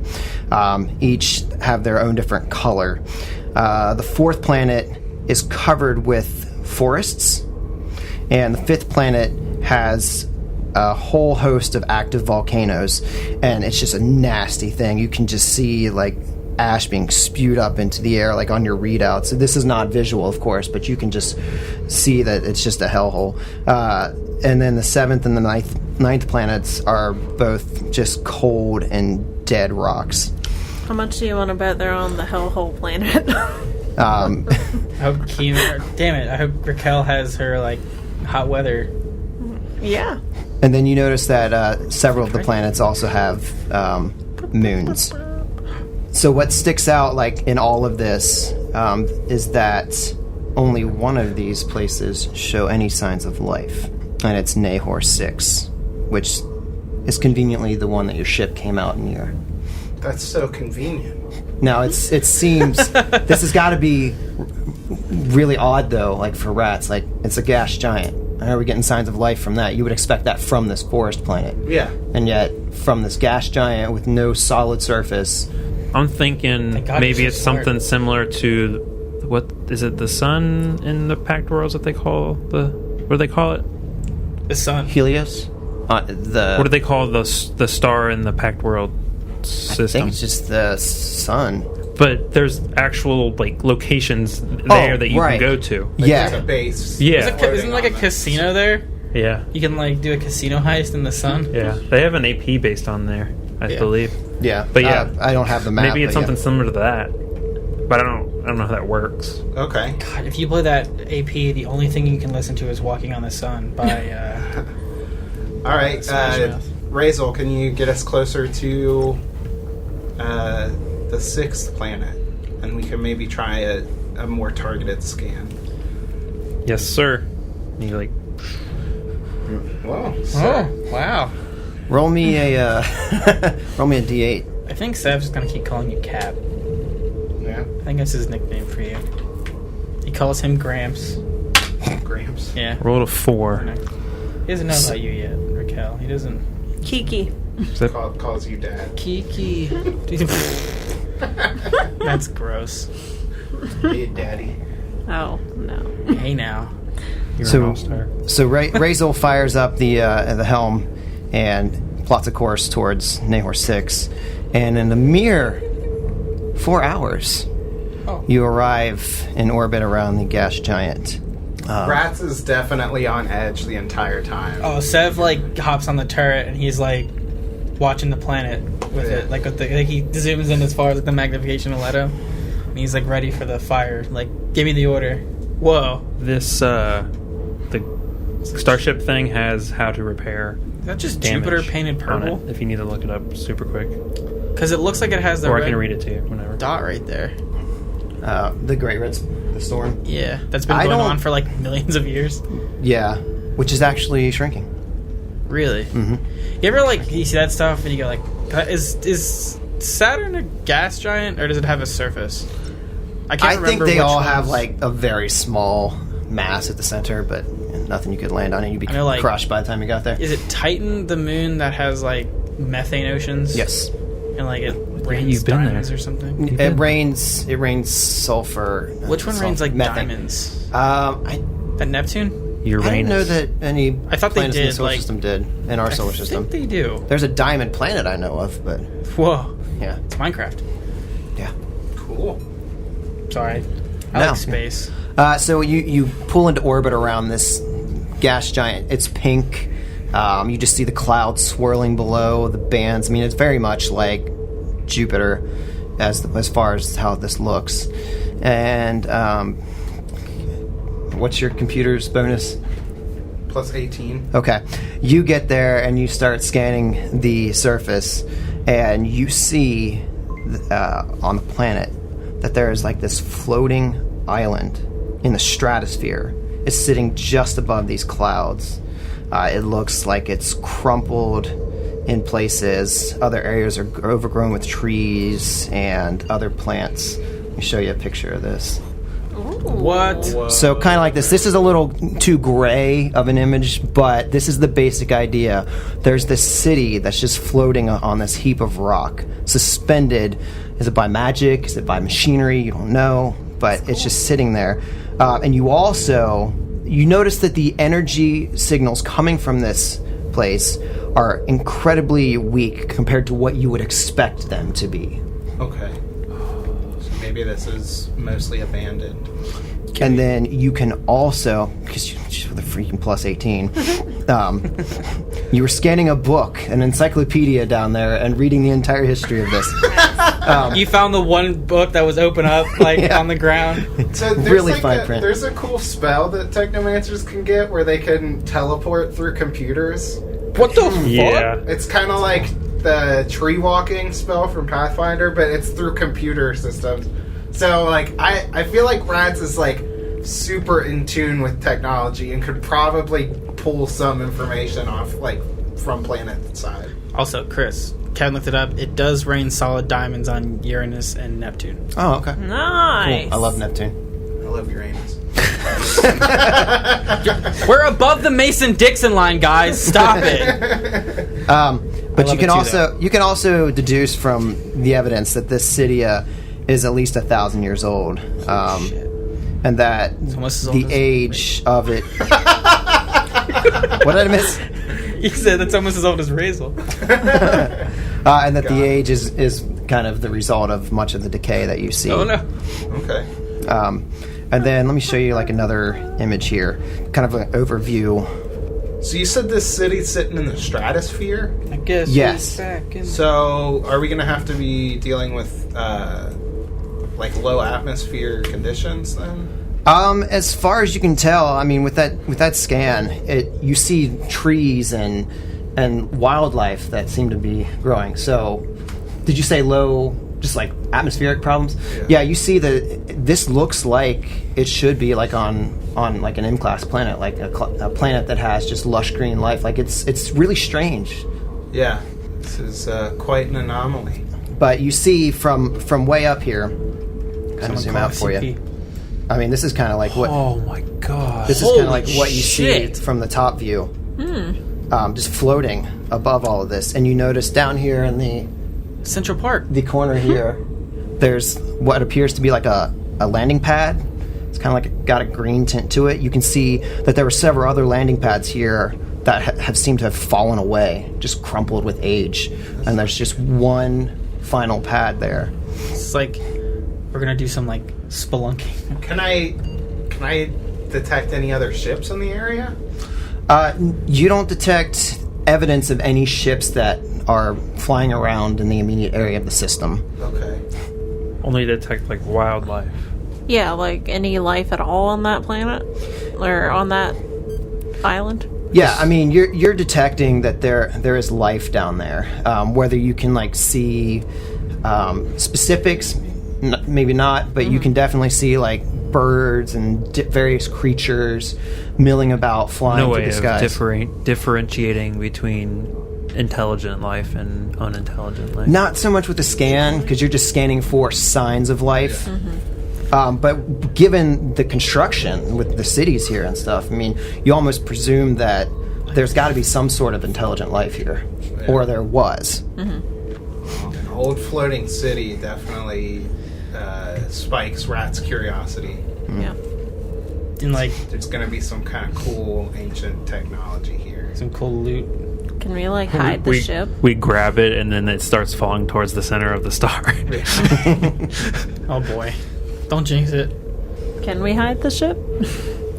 Each have their own different color. The 4th planet is covered with forests, and the 5th planet has a whole host of active volcanoes, and it's just a nasty thing. You can just see, like, ash being spewed up into the air, like on your readouts. This is not visual, of course, but you can just see that it's just a hellhole. And then the 7th and the 9th planets are both just cold and dead rocks. How much do you want to bet they're on the hellhole planet? I hope damn it, I hope Raquel has her, like, hot weather. Yeah. And then you notice that several of the planets also have moons. So what sticks out, like, in all of this is that only one of these places show any signs of life, and it's Nahor 6, which is conveniently the one that your ship came out near. That's so convenient. Now, it seems this has got to be really odd, though, like, for rats. Like, it's a gas giant. How are we getting signs of life from that? You would expect that from this forest planet. Yeah. And yet, from this gas giant with no solid surface... I'm thinking Thank God maybe you're it's so smart. something similar to what is it? The sun in the Pact Worlds that they call what do they call it? The sun. Helios? What do they call the star in the Pact World I system? think it's just the sun. But there's actual like locations there that you right. can go to. Like Yeah. there's a base. Yeah. Isn't like a casino there? Yeah, You can, like, do a casino heist in the sun. yeah. They have an AP based on there, I Yeah. believe. Yeah. But yeah, I don't have the map. Maybe it's but something yeah. similar to that, but I don't know how that works. Okay. God, if you play that AP, the only thing you can listen to is "Walking on the Sun" by. All right. Smash Mouth. Razel, can you get us closer to the 6th planet? And we can maybe try a more targeted scan. Yes, sir. You like Whoa. Oh wow! Roll me a roll me a d8. I think Sev's gonna keep calling you Cap. Yeah. I think that's his nickname for you. He calls him Gramps. Gramps. Yeah. roll a 4. He doesn't know about you yet, Raquel. He doesn't. Kiki. Is that- Calls you dad. Kiki. That's gross. Hey, daddy. Oh, no. Hey now. you're So- an all-star. So Razel fires up the helm and plots a course towards Nahor 6, and in a mere 4 hours, Oh. you arrive in orbit around the gas giant. Rats is definitely on edge the entire time. Oh, Sev like hops on the turret and he's like watching the planet with Yeah. it, like with the like he zooms in as far as like, the magnification will let him. And he's like ready for the fire. Like, give me the order. Whoa. This the Starship thing has how to repair. Is that just damage Jupiter painted on purple? it, if you need to look it up super quick. Because it looks like it has the Or I red can read it to you whenever. dot right there. The Great Red the Storm. Yeah, that's been I going don't- on for like millions of years. Yeah, which is actually shrinking. Really? Mm-hmm. You ever like you see that stuff and you go like, is Saturn a gas giant or does it have a surface? I can't I think remember they which all ones. have like a very small mass at the center, but nothing you could land on, and you'd be I know, like- crushed by the time you got there. Is it Titan, the moon that has like methane oceans? Yes, And like it rains you've been diamonds there. or something. it rains. It rains sulfur. Which one rains like methane. diamonds? I That Neptune? Uranus. didn't know that any I thought they planets in the did, solar like- system did in our solar I system. think they do. There's a diamond planet I know of, but Whoa, yeah, it's Minecraft. yeah. Cool. Sorry, I No. like space. So you pull into orbit around this gas giant. It's pink. You just see the clouds swirling below the bands. I mean, it's very much like Jupiter as far as how this looks. And what's your computer's bonus? Plus 18. Okay. You get there and you start scanning the surface, and you see on the planet that there is like this floating island in the stratosphere. It's sitting just above these clouds. It looks like it's crumpled in places. Other areas are overgrown with trees and other plants. Let me show you a picture of this. What? So kind of like this. This is a little too gray of an image, but this is the basic idea. There's this city that's just floating on this heap of rock, suspended. Is it by magic? Is it by machinery? You don't know, but it's just sitting there. And you notice that the energy signals coming from this place are incredibly weak compared to what you would expect them to be. Okay. So maybe this is mostly abandoned. And then you can also, because you're with a freaking plus 18, you were scanning a book, an encyclopedia down there, and reading the entire history of this. You found the one book that was open up like Yeah. on the ground. So there's Really like fine print. There's a cool spell that technomancers can get where they can teleport through computers. What the fuck? Yeah. It's kind of like the tree walking spell from Pathfinder, but it's through computer systems. So like I feel like Rats is like super in tune with technology and could probably pull some information off like from planet side. Also, Chris, Kevin looked it up. It does rain solid diamonds on Uranus and Neptune. Oh, okay. Nice. Cool. I love Neptune. I love Uranus. We're above the Mason-Dixon line, guys. Stop it. But love you can it too, also you can also deduce from the evidence that this city is at least 1,000 years old, Shit. and that almost as old the as- age of it. What did I miss? You said that's almost as old as Razel. And that the age is kind of the result of much of the decay that you see. Oh no. Okay. And then let me show you like another image here, kind of an overview. So you said this city's sitting in the stratosphere? I guess. Yes. we're back in- So are we going to have to be dealing with like low atmosphere conditions then? As far as you can tell, I mean, with that scan, you see trees and wildlife that seem to be growing. So, did you say low, just like atmospheric problems? Yeah, you see that this looks like it should be like on like an M-class planet, like a planet that has just lush green life. Like it's really strange. Yeah. This is quite an anomaly. But you see from way up here, kind of Someone zoom call out for CP. you. I mean, this is kind of like what. Oh my god. This is kind of Holy like what you shit. see from the top view. Just floating above all of this. And you notice down here in Central Park. the corner here, there's what appears to be like a landing pad. It's kind of like got a green tint to it. You can see that there were several other landing pads here that have seemed to have fallen away, just crumpled with age. And there's just one final pad there. It's like we're gonna do some like spelunking. Can I detect any other ships in the area? You don't detect evidence of any ships that are flying around in the immediate area of the system. Okay. only detect like wildlife. Yeah, like any life at all on that planet or on that island. Yeah, I mean, you're detecting that there is life down there. Whether you can like see specifics, maybe not, but you can definitely see like birds and various creatures milling about, flying No through way the of skies. differentiating between intelligent life and unintelligent life. Not so much with the scan, because you're just scanning for signs of life. But given the construction with the cities here and stuff, I mean, you almost presume that there's got to be some sort of intelligent life here, or there was. An old floating city definitely spikes Rat's curiosity. Yeah. And like There's going to be some kind of cool ancient technology here. some cool loot. Can we like hide the ship? We grab it and then it starts falling towards the center of the star. Oh boy, don't jinx it. Can we hide the ship?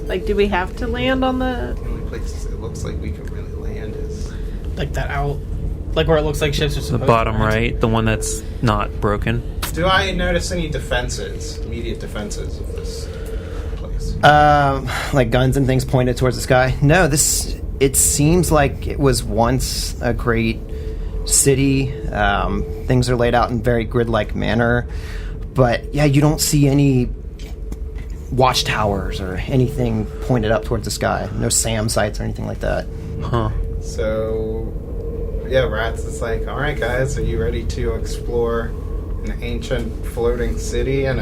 Like, do we have to land on the? The only places it looks like we can really land is... Like that out, like where it looks like ships are The supposed bottom to land. right, the one that's not broken. Do I notice any defenses, immediate defenses of this place? Like guns and things pointed towards the sky. No, it seems like it was once a great city. Things are laid out in very grid-like manner, but yeah, you don't see any watchtowers or anything pointed up towards the sky. No SAM sites or anything like that. Huh. So, yeah, Rats is like, all right, guys, are you ready to explore an ancient floating city and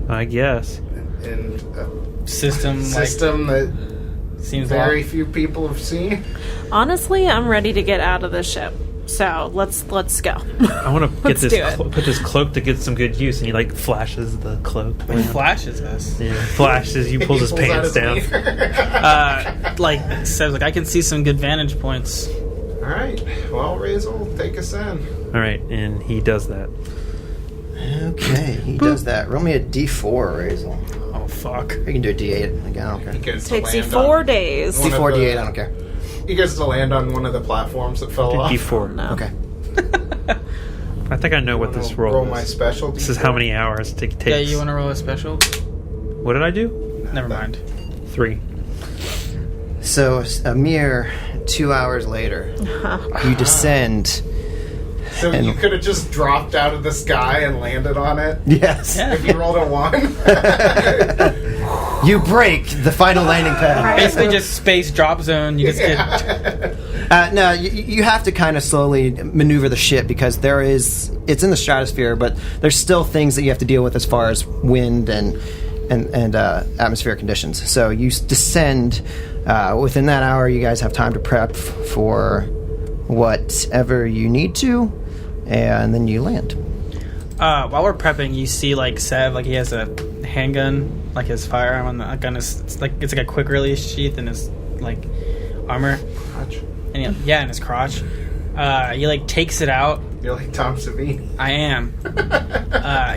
I guess. a System that seems very long. few people have seen? Honestly, I'm ready to get out of the ship. So let's go. I want to get Let's this do it. put this cloak to get some good use, and he like flashes the cloak. He flashes us. Yeah, flashes. He pulls his He pants out down. his mirror. Like says, like I can see some good vantage points. All right, well, Razel, take us in. All right, and he does that. Okay, he does that. Roll me a D4, Razel. Oh fuck. You can do a D8. Again, I don't He care. gets to Takes you land 4 on days. One of D4, the- D8, I don't care. He gets to land on one of the platforms that fell off. D4. No. Okay. I think I know what this roll Roll is. my special. This is D4. how many hours it takes. Yeah, you want to roll a special? What did I do? Never mind. 3. So, a mere 2 hours later, you descend. So and- you could have just dropped out of the sky and landed on it Yes. Yeah. if you rolled a 1. You break the final landing pad. Basically, just space drop zone. You just get No, you have to kind of slowly maneuver the ship because it's in the stratosphere, but there's still things that you have to deal with as far as wind and atmospheric conditions. So you descend. Within that hour, you guys have time to prep for whatever you need to, and then you land. while we're prepping, you see like Sev, like he has a handgun, like his firearm on the gun is it's like a quick release sheath in his like armor, and he, in his crotch. He like takes it out. You're like Tom Savini. I am.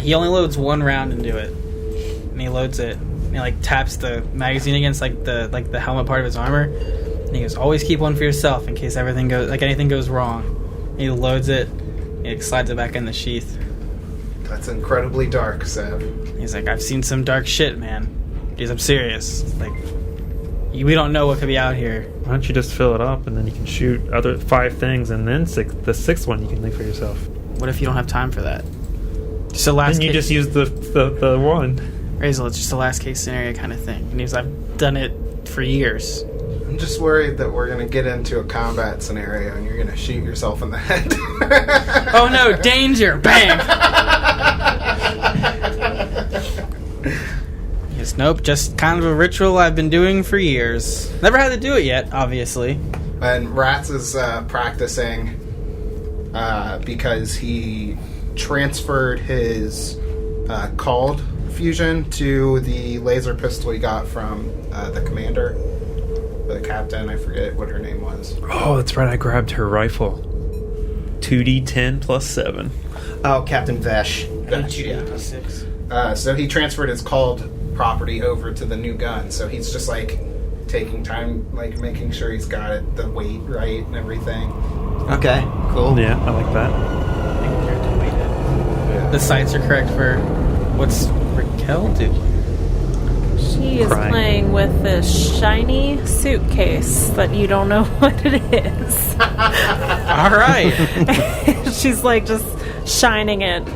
He only loads one round into it, and he loads it. And he like taps the magazine against like the helmet part of his armor, and he goes, "Always keep one for yourself in case anything goes wrong." And he loads it. He slides it back in the sheath. That's incredibly dark, Seb. He's like, "I've seen some dark shit, man." Because I'm serious. Like, we don't know what could be out here. Why don't you just fill it up and then you can shoot other 5 things and then the 6th one you can leave for yourself. What if you don't have time for that? Just a last. Then you case, just use the one. Razel, it's just a last case scenario kind of thing. And he's, I've done it for years. I'm just worried that we're going to get into a combat scenario and you're going to shoot yourself in the head. Oh no, danger! Bang! Yes, nope, just kind of a ritual I've been doing for years. Never had to do it yet, obviously. And Rats is practicing because he transferred his called fusion to the laser pistol he got from the commander, the captain. I forget what her name was. Oh, that's right. I grabbed her rifle. 2d10 plus 7. Oh, Captain Vesh. Yeah. So he transferred his called property over to the new gun. So he's just like taking time, like making sure he's got it, the weight right and everything. Okay, cool. Yeah, I like that. the sights are correct for what's Raquel do? She is Crying. playing with this shiny suitcase that you don't know what it is. All right. She's like just shining it.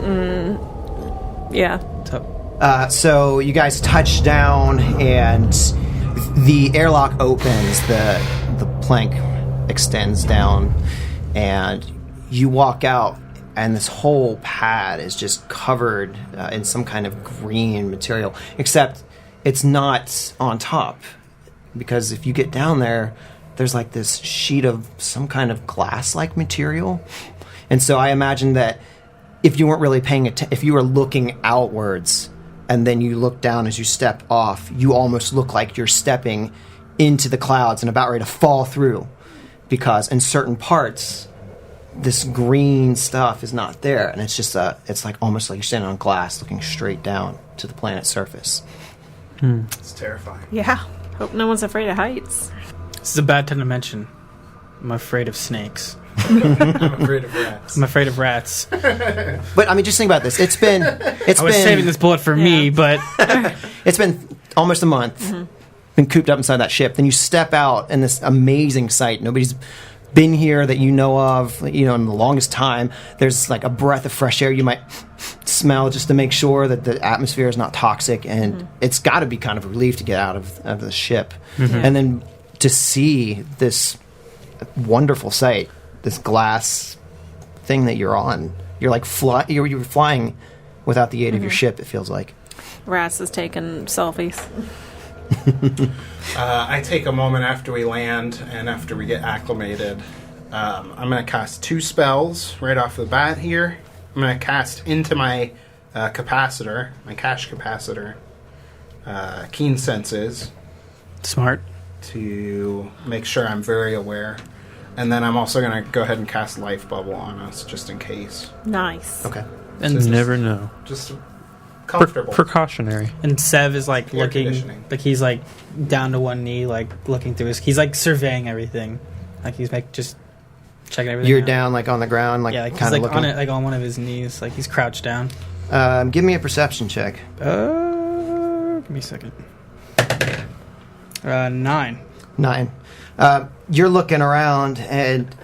Yeah. So you guys touch down, and the airlock opens. The plank extends down, and you walk out, and this whole pad is just covered in some kind of green material, except it's not on top, because if you get down there, there's like this sheet of some kind of glass-like material. And so I imagine that if you weren't really paying attention, if you were looking outwards and then you look down as you step off, you almost look like you're stepping into the clouds and about ready to fall through, because in certain parts this green stuff is not there, and it's just it's like almost like you're standing on glass looking straight down to the planet's surface. It's terrifying. Yeah. Hope no one's afraid of heights. This is a bad time to mention. I'm afraid of snakes. I'm afraid of rats. I'm afraid of rats. But I mean, just think about this. I was saving this bullet for me, but It's been almost a month. Been cooped up inside that ship. Then you step out in this amazing sight. Nobody's been here that you know of, in the longest time. There's like a breath of fresh air you might smell just to make sure that the atmosphere is not toxic, and it's got to be kind of a relief to get out of the ship. And then to see this wonderful sight, this glass thing that you're on. You're like you're flying without the aid of your ship, it feels like. Ras is taking selfies. I take a moment after we land and after we get acclimated. I'm going to cast 2 spells right off the bat here. I'm going to cast into my capacitor, my cache capacitor, Keen Senses, smart. to make sure I'm very aware. And then I'm also going to go ahead and cast Life Bubble on us, just in case. Nice. Okay. And Just- Never know. Just comfortable. Precautionary. And Sev is like Air looking, conditioning. like he's like down to one knee, like looking through he's like surveying everything, like he's like just checking everything. You're out. down like on the ground, like Yeah, like he's kind of like looking. on it, like on one of his knees, like he's crouched down. Give me a perception check. Give me a second. 9. 9. You're looking around, and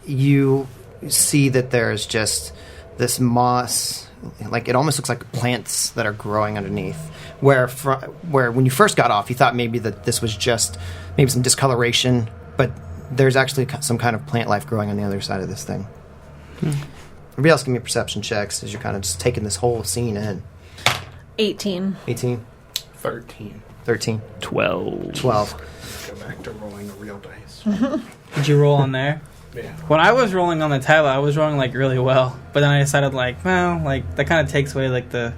you see that there's just this moss, like it almost looks like plants that are growing underneath. Where when you first got off, you thought maybe that this was just maybe some discoloration, but there's actually some kind of plant life growing on the other side of this thing. Everybody else give me perception checks as you're kind of just taking this whole scene in. 18. 18, 13. 13, 12. 12. Go back to rolling a real dice. Did you roll on there? Yeah. When I was rolling on the tablet, I was rolling like really well, but then I decided like, well, like that kind of takes away like the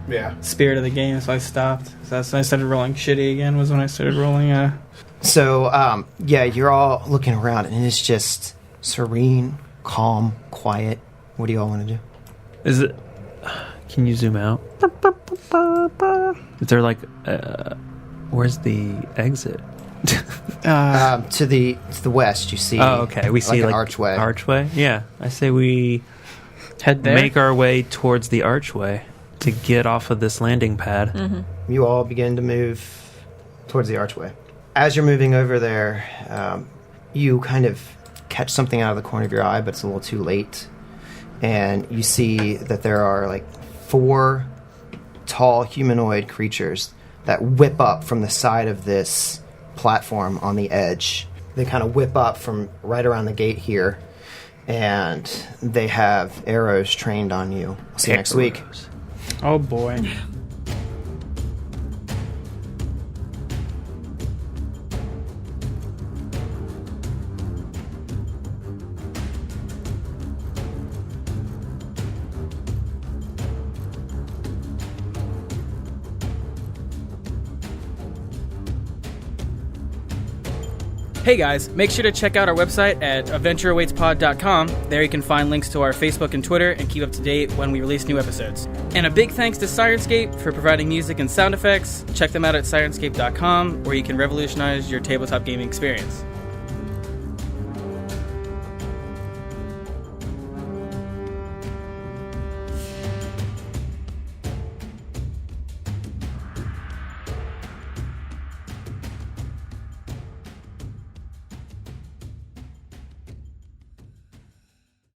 Yeah. spirit of the game, so I stopped. So that's when I started rolling shitty again. Was when I started rolling. So, yeah, you're all looking around, and it's just serene, calm, quiet. What do you all want to do? Is it? Can you zoom out? Is there like? Where's the exit? To the west, you see. Oh, okay. We see an like archway. Archway. Yeah, I say we Head there. make our way towards the archway to get off of this landing pad. You all begin to move towards the archway. As you're moving over there, you kind of catch something out of the corner of your eye, but it's a little too late. And you see that there are like 4 tall humanoid creatures that whip up from the side of this platform on the edge. They kind of whip up from right around the gate here, and they have arrows trained on you. I'll see you next week. Oh boy. Hey guys, make sure to check out our website at adventureawaitspod.com. There you can find links to our Facebook and Twitter and keep up to date when we release new episodes. And a big thanks to Sirenscape for providing music and sound effects. Check them out at sirenscape.com, where you can revolutionize your tabletop gaming experience.